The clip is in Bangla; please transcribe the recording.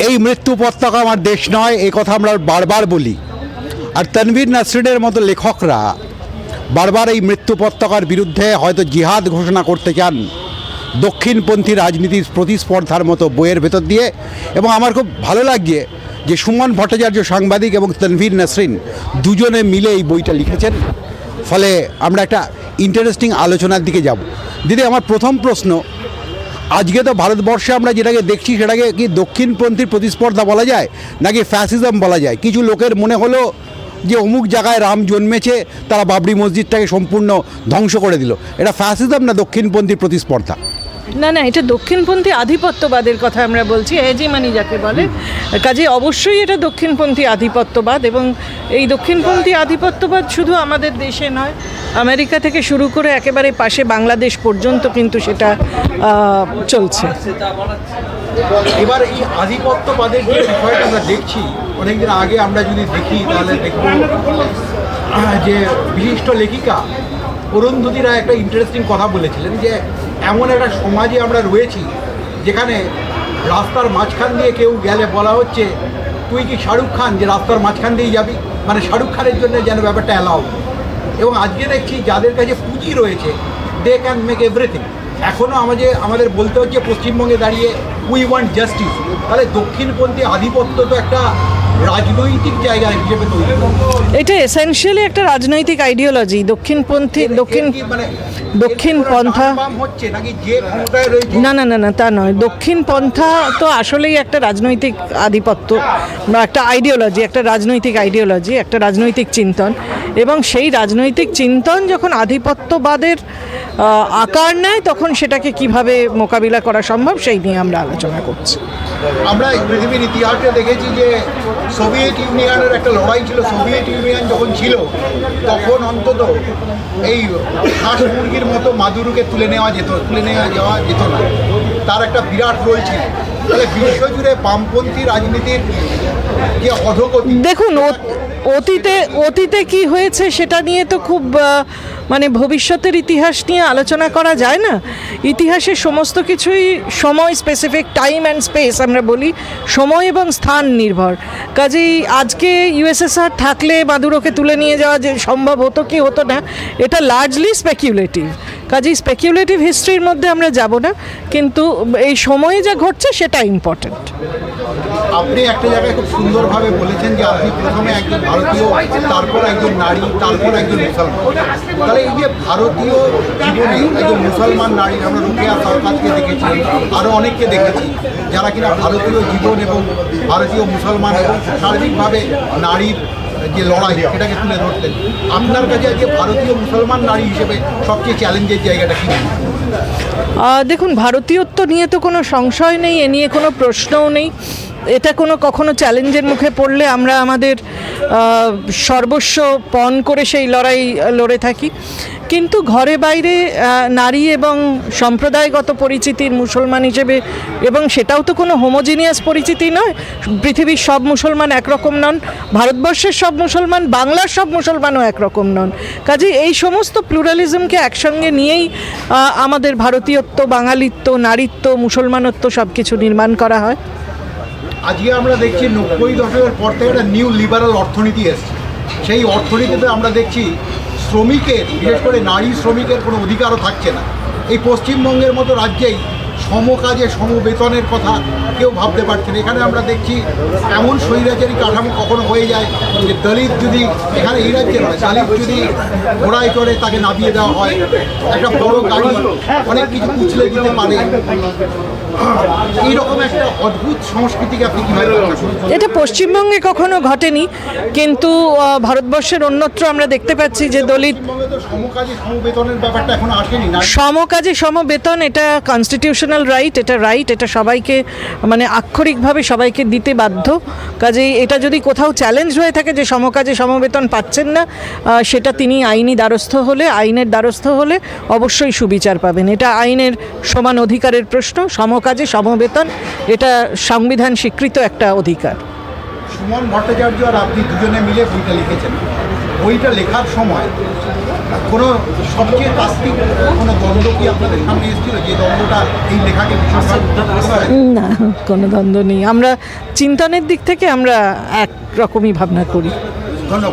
এই মৃত্যু পতাকা আমার দেশ নয়, এই কথা আমরা বারবার বলি। আর তানভীর নাসরিনের মতো লেখকরা বারবার এই মৃত্যু পতাকার বিরুদ্ধে হয়তো জিহাদ ঘোষণা করতে চান দক্ষিণপন্থী রাজনীতির প্রতিস্পর্ধার মতো বইয়ের ভেতর দিয়ে। এবং আমার খুব ভালো লাগছে যে সুমন ভট্টাচার্য সাংবাদিক এবং তানভীর নাসরিন দুজনে মিলে এই বইটা লিখেছেন। ফলে আমরা একটা ইন্টারেস্টিং আলোচনার দিকে যাব। দিদি, আমার প্রথম প্রশ্ন, আজকে তো ভারতবর্ষে আমরা যেটাকে দেখছি সেটাকে কি দক্ষিণপন্থীর প্রতিস্পর্ধা বলা যায় নাকি ফ্যাসিজম বলা যায়? কিছু লোকের মনে হলো যে অমুক জায়গায় রাম জন্মেছে, তারা বাবরি মসজিদটাকে সম্পূর্ণ ধ্বংস করে দিল। এটা ফ্যাসিজম না দক্ষিণপন্থীর প্রতিস্পর্ধা? না না, এটা দক্ষিণপন্থী আধিপত্যবাদের কথা আমরা বলছি, হেজিমনি যাকে বলে। কাজে অবশ্যই এটা দক্ষিণপন্থী আধিপত্যবাদ, এবং এই দক্ষিণপন্থী আধিপত্যবাদ শুধু আমাদের দেশে নয়, আমেরিকা থেকে শুরু করে একেবারে পাশে বাংলাদেশ পর্যন্ত কিন্তু সেটা চলছে। এবার এই আধিপত্যবাদের যে বিষয়টা আমরা দেখছি, অনেকদিন আগে আমরা যদি দেখি তাহলে দেখব যে বিশিষ্ট লেখিকা অরুন্ধতী রায় একটা ইন্টারেস্টিং কথা বলেছিলেন যে এমন একটা সমাজে আমরা রয়েছি যেখানে রাস্তার মাঝখান দিয়ে কেউ গেলে বলা হচ্ছে তুই কি শাহরুখ খান যে রাস্তার মাঝখান দিয়েই যাবি, মানে শাহরুখ খানের জন্য যেন ব্যাপারটা অ্যালাউ। এবং আজকে দেখছি যাদের কাছে পুঁজি রয়েছে দে ক্যান মেক এভরিথিং। এখনও আমাদের বলতে হচ্ছে পশ্চিমবঙ্গে দাঁড়িয়ে উই ওয়ান্ট জাস্টিস। তাহলে দক্ষিণপন্থী আধিপত্য তো একটা রাজনৈতিক জায়গা হিসেবে তৈরি, এটা এসেনশিয়ালি একটা রাজনৈতিক আইডিওলজি। দক্ষিণপন্থা হচ্ছে নাকি যে ক্ষমতায় রয়েছে? না না না না, তা নয়। দক্ষিণপন্থা তো আসলেই একটা রাজনৈতিক আধিপত্য বা একটা আইডিওলজি, একটা রাজনৈতিক আইডিওলজি, একটা রাজনৈতিক চিন্তন। এবং সেই রাজনৈতিক চিন্তন যখন আধিপত্যবাদের আকার নেয় তখন সেটাকে কিভাবে মোকাবিলা করা সম্ভব সেই নিয়ে আমরা আলোচনা করছি। আমরা পৃথিবীর ইতিহাসে দেখেছি যে সোভিয়েত ইউনিয়নের একটা লড়াই ছিল। সোভিয়েত ইউনিয়ন যখন ছিল তখন অন্তত এই হাঁস মুরগির মতো মাদুরোকে তুলে নেওয়া যাওয়া যেত না। তার একটা বিরাট রোল ছিল। তাহলে বিশ্বজুড়ে বামপন্থী রাজনীতির যে অধোগতি, দেখুন অতীতে কি হয়েছে সেটা নিয়ে তো খুব মানে ভবিষ্যতের ইতিহাস নিয়ে আলোচনা করা যায় না। ইতিহাসের সমস্ত কিছুই সময় স্পেসিফিক, টাইম অ্যান্ড স্পেস আমরা বলি, সময় এবং স্থান নির্ভর। কাজেই আজকে ইউএসএসআর থাকলে মাদুরোকে তুলে নিয়ে যাওয়া যে সম্ভব হতো কি হতো না, এটা লার্জলি স্পেকুলেটিভ। কাজেই স্পেকুলেটিভ হিস্ট্রির মধ্যে আমরা যাব না, কিন্তু এই সময়ে যা ঘটছে সেটা ইম্পর্ট্যান্ট। আপনি একটা জায়গায় খুব সুন্দরভাবে বলেছেন যে আপনি প্রথমে একজন ভারতীয়, তারপর একজন নারী, তারপর একজন মুসলমান। তাহলে এই যে ভারতীয় জীবনে একজন মুসলমান নারী, আমরা রোকেয়া সরকারকে দেখেছি, আরও অনেককে দেখেছি যারা কিনা ভারতীয় জীবন এবং ভারতীয় মুসলমান এবং সার্বিকভাবে নারীর যে লড়াই সেটাকে তুলে ধরতেন। আপনার কাছে আজকে ভারতীয় মুসলমান নারী হিসেবে সবচেয়ে চ্যালেঞ্জের জায়গাটা কী? দেখুন, ভারতীয়ত্ব নিয়ে তো কোনো সংশয় নেই, এ নিয়ে কোনো প্রশ্নও নেই। এটা কখনো চ্যালেঞ্জের মুখে পড়লে আমরা আমাদের সর্বস্ব পণ করে সেই লড়াই লড়ে থাকি। কিন্তু ঘরে বাইরে নারী এবং সম্প্রদায়গত পরিচিতির মুসলমান হিসেবে, এবং সেটাও তো কোনো হোমোজিনিয়াস পরিচিতি নয়। পৃথিবীর সব মুসলমান একরকম নন, ভারতবর্ষের সব মুসলমান, বাংলার সব মুসলমানও একরকম নন। কাজে এই সমস্ত প্লুরালিজমকে একসঙ্গে নিয়েই আমাদের ভারতীয়ত্ব, বাঙালিত্ব, নারীত্ব, মুসলমানত্ব সব কিছু নির্মাণ করা হয়। আজকে আমরা দেখছি 90 দশকের পর থেকে একটা নিউ লিবারাল অর্থনীতি এসছে। সেই অর্থনীতিতে আমরা দেখছি শ্রমিকের, বিশেষ করে নারী শ্রমিকের কোনো অধিকারও থাকছে না। এই পশ্চিমবঙ্গের মতো রাজ্যেই সমকাজে সমবেতনের কথা কেউ ভাবতে পারছে না। এখানে আমরা দেখছি এমন স্বৈরাচারী কাঠামো কখনো হয়ে যায় যে দলিত যদি, এখানে এই রাজ্যে নয়, দলিত যদি ঘোড়ায় চড়ে তাকে নামিয়ে দেওয়া হয়, একটা বড় গাড়ি অনেক কিছু কুচলে দিতে পারে। এইরকম একটা অদ্ভুত সংস্কৃতিকে আপনি কীভাবে? এটা পশ্চিমবঙ্গে কখনো ঘটেনি, কিন্তু ভারতবর্ষের অন্যত্র আমরা দেখতে পাচ্ছি যে দলিত সমকাজে সমবেতনের ব্যাপারটা এখন আসেনি। সমকাজে সমবেতন এটা কনস্টিটিউশনাল রাইট, এটা সবাইকে মানে আক্ষরিকভাবে সবাইকে দিতে বাধ্য। কাজেই এটা যদি কোথাও চ্যালেঞ্জ হয়ে থাকে যে সমকাজে সমবেতন পাচ্ছেন না, সেটা তিনি আইনের দ্বারস্থ হলে অবশ্যই সুবিচার পাবেন। এটা আইনের সমান অধিকারের প্রশ্ন। সমকাজে সমবেতন এটা সংবিধান স্বীকৃত একটা অধিকার। সুমন ভট্টাচার্য আর আপনি দুজনে মিলে বইটা লিখেছেন। বইটা লেখার সময় কোনো সবচেয়ে তাত্ত্বিক কোনো দ্বন্দ্ব কি আপনাদের সামনে এসেছিল, যে দ্বন্দ্বটা এই লেখাকে ভীষণভাবে না, কোনো দ্বন্দ্ব নেই। আমরা চিন্তনের দিক থেকে আমরা একরকমই ভাবনা করি। ধন্যবাদ।